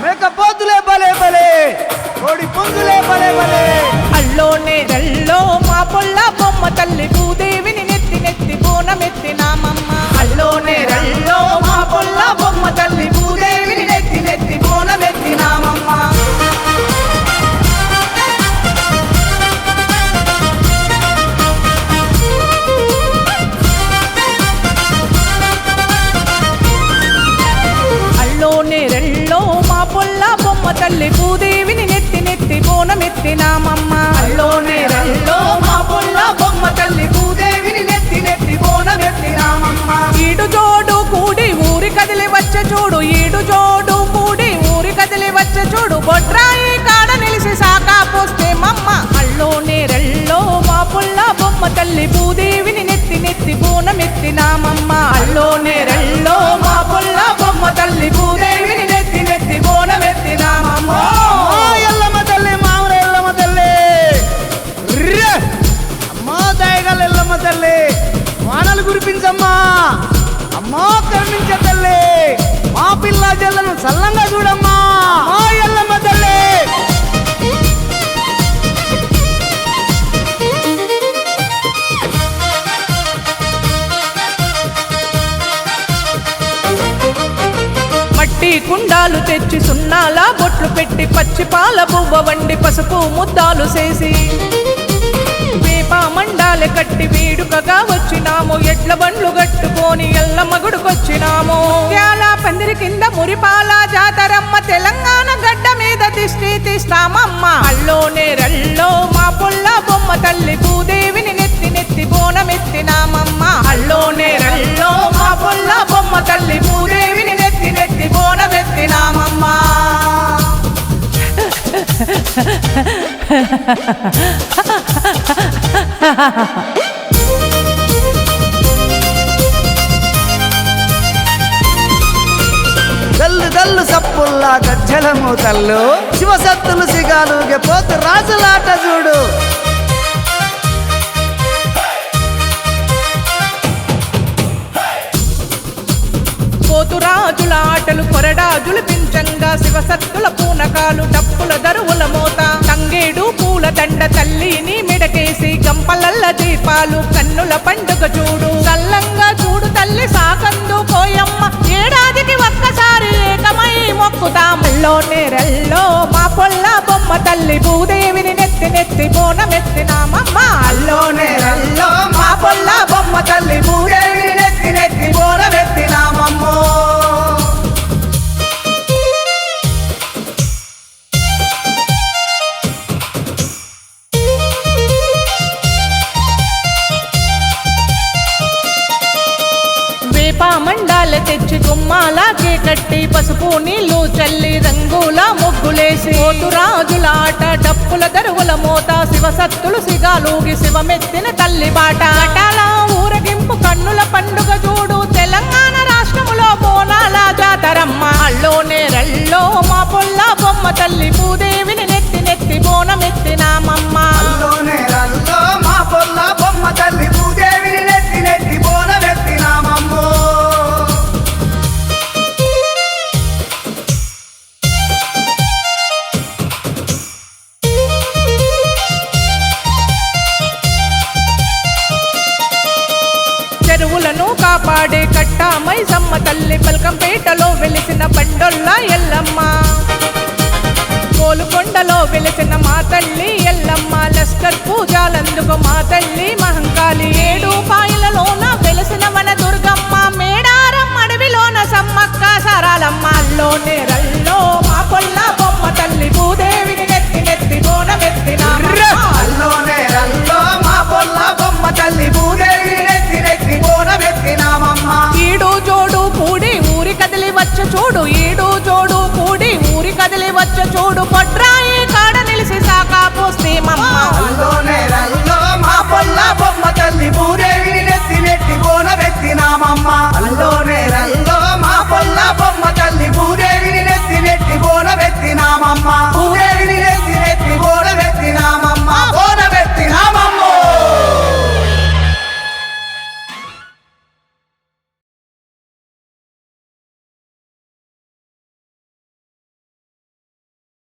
మేకపోతులే బలే బలే కోడి పుంజులే బలే బలే అల్లోనే రల్లో మా పొల్ల బొమ్మ తల్లి భూదేవిని నెత్తి నెత్తి బోనమెత్తినామమ్మ అల్లోనే రల్లో మా పొల్ల బొమ్మ తల్లి భూదేవిని నెత్తి నెత్తి బోనమెత్తినామమ్మ అల్లోనే రల్లో మా పొల్ల బొమ్మ తల్లి భూదేవిని నెత్తి నెత్తి బోనమెత్తినామమ్మ అల్లోనే రల్లో మా పొల్ల బొమ్మ తల్లి భూదేవిని నెత్తి నెత్తి బోనమెత్తినామమ్మ ఈడు జోడు కూడి ఊరి కదిలి వచ్చే చూడు ఈడు జోడు కూడి ఊరి కదిలి వచ్చే చూడు బొడ్రాయి కాడ నిలిసి సాకా పోస్తే మమ్మ అల్లోనే రల్లో మా పొల్ల బొమ్మ తల్లి భూదేవిని నెత్తి నెత్తి బోనమెత్తినామమ్మ అల్లోనే రల్లో మా పొల్ల బొమ్మ తల్లి భూదేవిని నెత్తి నెత్తి బోనమెత్తినామమ్మ ఎల్లమ్మ తల్లి మామూలు ఎల్లమ్మ తల్లి అమ్మా దయగల ఎల్లమ్మ తల్లి వానలు కురిపించమ్మా అమ్మా కరుణించే తల్లి మా పిల్ల జల్లను చల్లంగా చూడమ్మా మా ఎల్లమ్మ తల్లి మట్టి కుండాలు తెచ్చి సున్నాల బొట్లు పెట్టి పచ్చి పాల బువ్వ వండి పసుపు ముద్దాలు చేసి వేప మండాలు కట్టి వేడుకగా వచ్చినాము ఎడ్ల బండ్లు కట్టుకొని ఎల్లమ్మ గుడికొచ్చినాము యాల పందిరి కింద మురిపాల జాతరమ్మ తెలంగాణ గడ్డ మీద దిష్టి తీస్తామమ్మ అల్లోనే రల్లో మా పొల్ల బొమ్మ తల్లి భూదేవిని నెత్తి నెత్తి బోనమెత్తినామమ్మ అల్లోనే రల్లో మా పొల్ల బొమ్మ తల్లి భూదేవిని నెత్తి నెత్తి బోనమెత్తినామమ్మ గల్లు గల్లు సప్పుల్లా గజ్జలము తల్లు శివసత్తులు సిగాలుగే పోతు రాజులాట చూడు పోతురాజుల ఆటలు కొరడాజులు పించంగా శివసత్తుల పూనకాలు డప్పుల దరువుల మోత తంగేడు పూల దండ తల్లిని మిడకేసి గంపలల్ల దీపాలు కన్నుల పండుగ చూడు చల్లంగా చూడు తల్లి సాకందు కోయమ్మ ఏడాదికి ఒక్కసారి ఏకమై మొక్కుతాముల్లోనే రల్లో మా పొల్ల బొమ్మ తల్లి భూదేవిని నెత్తి నెత్తి బోనమెత్తినామమ్మ అల్లోనే రల్లో మా పొల్ల బొమ్మ తల్లి భూదేవిని నెత్తి నెత్తి బోనమెత్తినామమ్మ మండాల తెచ్చి గుమ్మాలాగే కట్టి పసుపు నీళ్లు చల్లి రంగుల ముగ్గులేసి పోతురాజుల ఆట డప్పుల దరువుల మోత శివసత్తులు సిగాలుగి శివమెత్తిన తల్లి బాట అటాల ఊరగింపు కన్నుల పండుగ చూడు తెలంగాణ రాష్ట్రములో బోనాల జాతరమ్మ అల్లోనే రల్లో మా పొల్ల బొమ్మ తల్లి భూదేవిని నెత్తి నెత్తి బోనమెత్తినామమ్మ అల్లోనే రల్లో మా పొల్ల బొమ్మ తల్లి భూదేవిని నెత్తి నెత్తి బోనమెత్తినామమ్మో చెరువులను కాపాడే కట్టామై సమ్మ తల్లి పల్కంపేటలో వెలిసిన బండొల్ల ఎల్లమ్మ కోలుకొండలో వెలిసిన మా తల్లి ఎల్లమ్మ లస్కర్ పూజలందుకు మా తల్లి మహంకాళి ఏడు పాయలలోన వెలిసిన మన దుర్గమ్మ మేడారం అడవిలోన సమ్మక్క సారాలమ్మ అల్లోనే